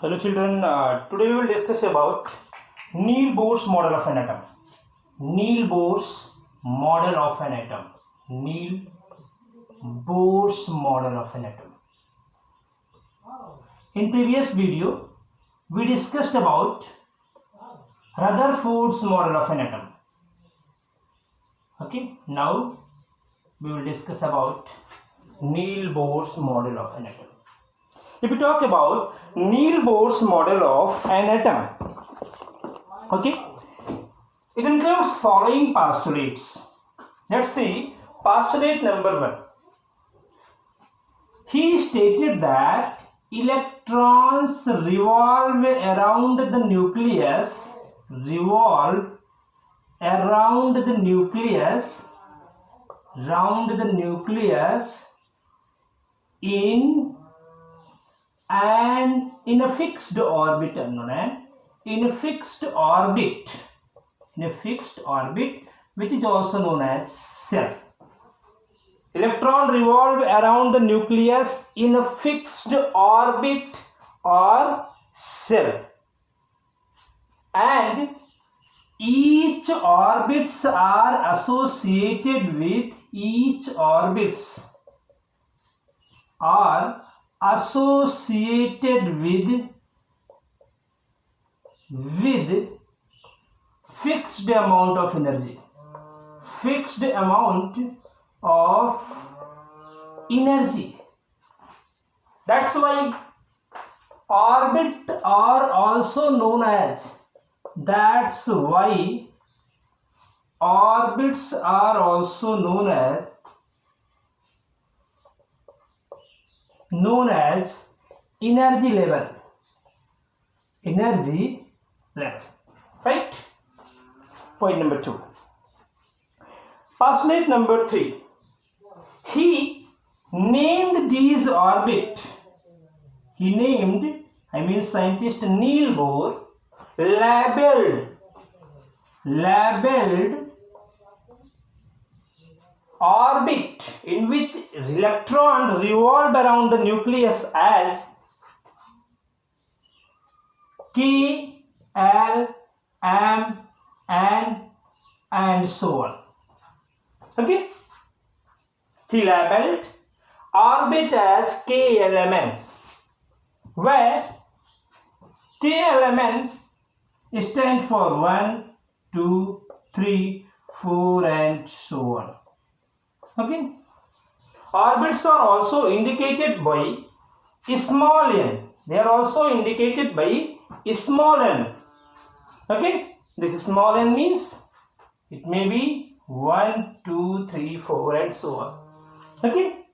Hello children, today we will discuss about Neil Bohr's model of an atom. Neil Bohr's model of an atom. Neil Bohr's model of an atom. In previous video, we discussed about Rutherford's model of an atom. Okay, now we will discuss about Neil Bohr's model of an atom. If we talk about Neil Bohr's model of an atom, okay, it includes following postulates. Let's see postulate number 1. He stated that electrons revolve around the nucleus, in a fixed orbit, which is also known as cell. Electron revolve around the nucleus in a fixed orbit or cell, and each orbits are associated with fixed amount of energy. That's why orbits are also known as energy level. Right? Point number 2. Postulate number 3. He named these orbits. Scientist Neil Bohr labeled orbit in which electron revolve around the nucleus as K, L, M, N, and so on. Okay? He labeled orbit as KLMN, where KLMN stands for 1, 2, 3, 4, and so on. Okay? Orbits are also indicated by small n. They are also indicated by small n. Okay? This small n means it may be 1, 2, 3, 4, and so on. Okay?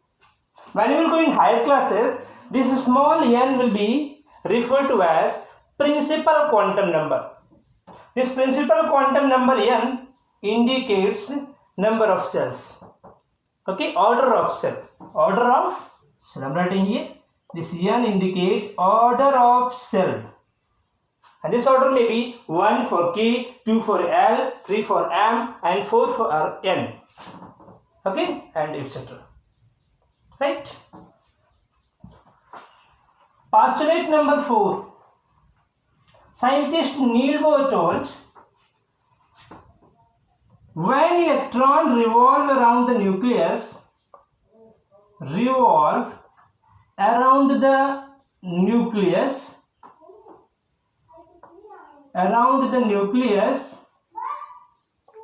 When you will go in higher classes, this small n will be referred to as principal quantum number. This principal quantum number n indicates number of cells. Okay, order of cell. I'm writing here. This n indicates order of cell. And this order may be 1 for K, 2 for L, 3 for M, and 4 for N. Okay, and etc. Right? Postulate number 4. Scientist Neil Bohr told, when electrons revolve around the nucleus,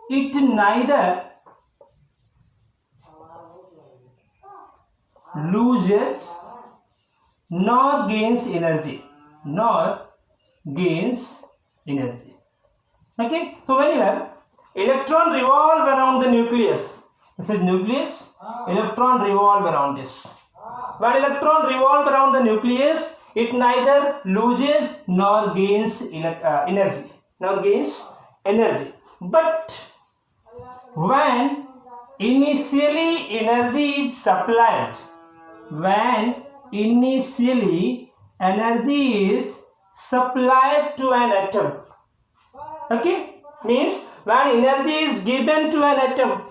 it neither loses nor gains energy. Okay, so whenever electron revolve around the nucleus, this is nucleus, electron revolve around this. When electron revolve around the nucleus, it neither loses nor gains energy. But when initially energy is supplied, to an atom, okay, means when energy is given to an atom,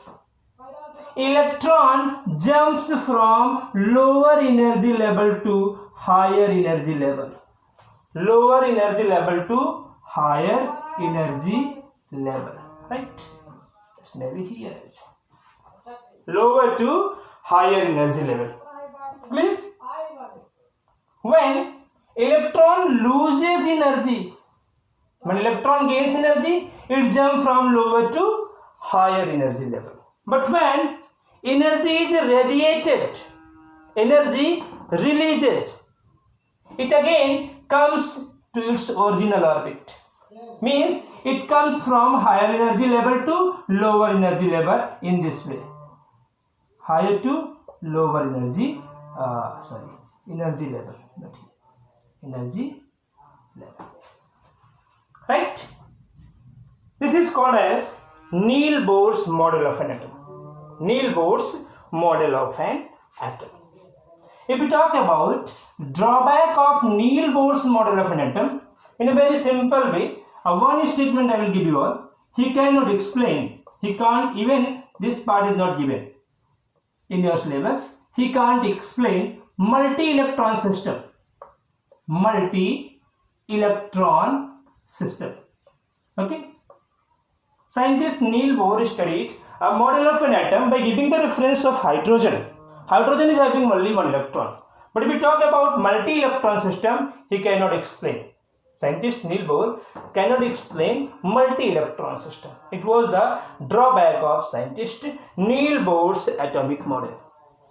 electron jumps from lower energy level to higher energy level. lower energy level to higher energy level, right? This may be here, lower to higher energy level. Clear? When electron loses energy, when electron gains energy, it jumps from lower to higher energy level. But when energy is radiated, energy releases, it again comes to its original orbit. Means it comes from higher energy level to lower energy level in this way. Higher to lower energy, energy level, not here. Energy level. Right? This is called as Neil-Bohr's model of an atom. Neil-Bohr's model of an atom. If we talk about drawback of Neil-Bohr's model of an atom, in a very simple way, one statement I will give you all. He cannot explain. He can't, even this part is not given in your syllabus. He can't explain multi-electron system. Multi-electron system. Okay. Scientist Neil Bohr studied a model of an atom by giving the reference of hydrogen. Hydrogen is having only one electron. But if we talk about multi-electron system, he cannot explain. Scientist Neil Bohr cannot explain multi-electron system. It was the drawback of scientist Neil Bohr's atomic model.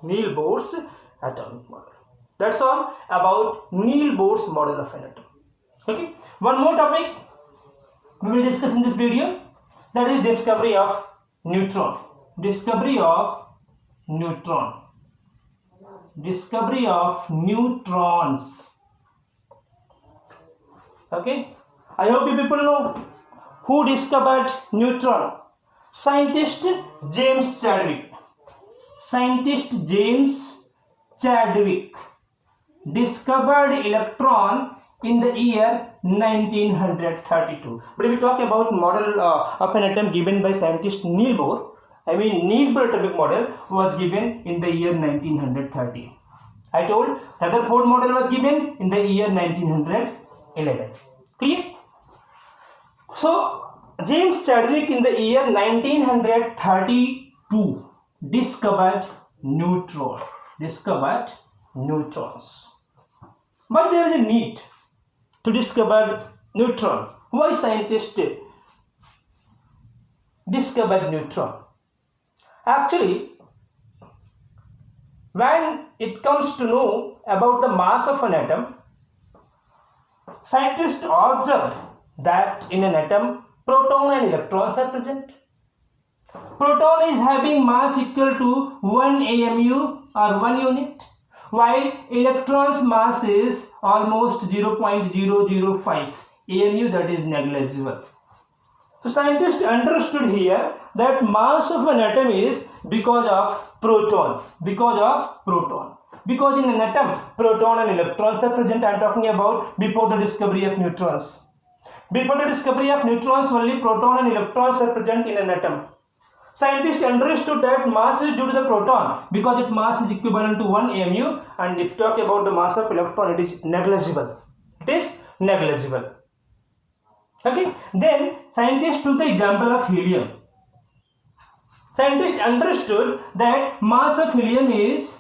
Neil Bohr's atomic model. That's all about Neil Bohr's model of an atom. Okay. One more topic we will discuss in this video, that is discovery of neutron. Discovery of neutron. Discovery of neutrons. Okay. I hope you people know who discovered neutron. Scientist James Chadwick. Scientist James Chadwick discovered electron in the year 1932. But if we talk about model of an atom given by scientist Neil Bohr, Neil Bohr atomic model was given in the year 1930. I told Rutherford model was given in the year 1911. Clear? So James Chadwick in the year 1932 discovered neutron. Discovered neutrons. Why there is a need to discover neutron? Why scientists discovered neutron? Actually, when it comes to know about the mass of an atom, scientists observed that in an atom, proton and electrons are present. Proton is having mass equal to 1 AMU or 1 unit, while electron's mass is almost 0.005 AMU, that is negligible. So scientists understood here that mass of an atom is because of proton. Because of proton. Because in an atom, proton and electrons are present. I am talking about before the discovery of neutrons. Before the discovery of neutrons, only proton and electrons are present in an atom. Scientists understood that mass is due to the proton because its mass is equivalent to 1 AMU, and if you talk about the mass of electron, it is negligible. It is negligible. Okay. Then scientists took the example of helium. Scientists understood that mass of helium is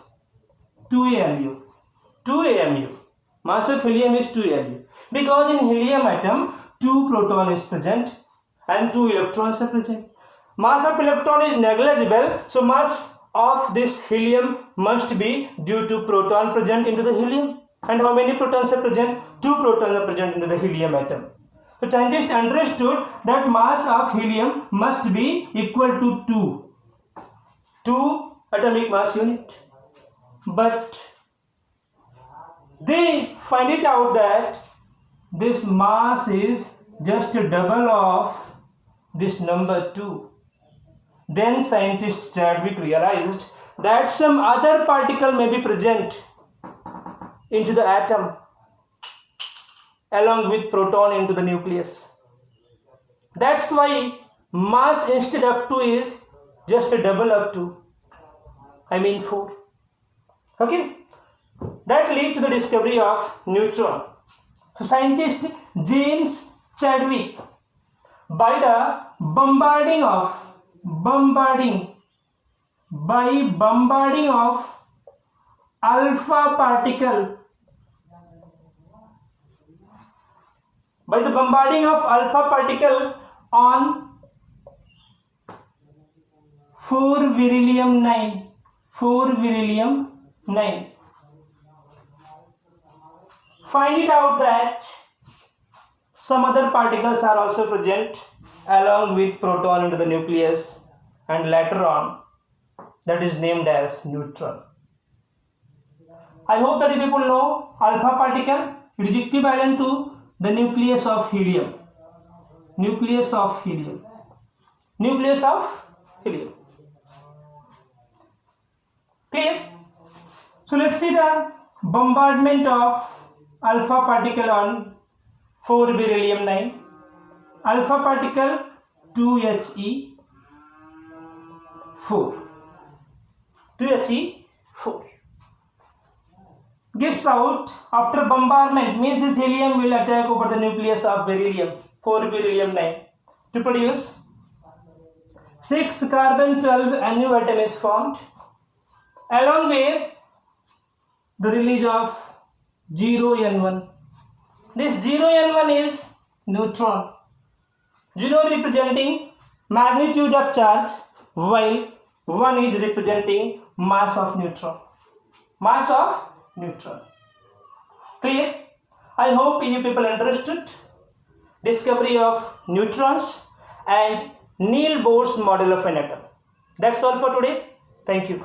2 AMU. 2 AMU. Mass of helium is 2 AMU. Because in helium atom, 2 proton is present and 2 electrons are present. Mass of electron is negligible, so mass of this helium must be due to proton present into the helium. And how many protons are present? 2 protons are present into the helium atom. So scientists understood that mass of helium must be equal to 2 atomic mass unit. But they find it out that this mass is just a double of this number 2. Then scientist Chadwick realized that some other particle may be present into the atom along with proton into the nucleus. That's why mass instead of 2 is just a double of 2. 4. Okay. That leads to the discovery of neutron. So scientist James Chadwick, by bombarding of alpha particle, by the bombarding of alpha particle on 4 beryllium 9, find it out that some other particles are also present along with proton into the nucleus, and later on that is named as neutron. I hope that you people know alpha particle, it is equivalent to the nucleus of helium. Clear? So let's see the bombardment of alpha particle on 4 beryllium 9. Alpha particle 2He4 gives out after bombardment, means this helium will attack over the nucleus of beryllium 4 beryllium 9 to produce 6 carbon 12 NU atom is formed, along with the release of 0N1. This 0N1 is neutron. 0 representing magnitude of charge, while 1 is representing mass of neutron. Clear? I hope you people understood discovery of neutrons and Niels Bohr's model of an atom. That's all for today. Thank you.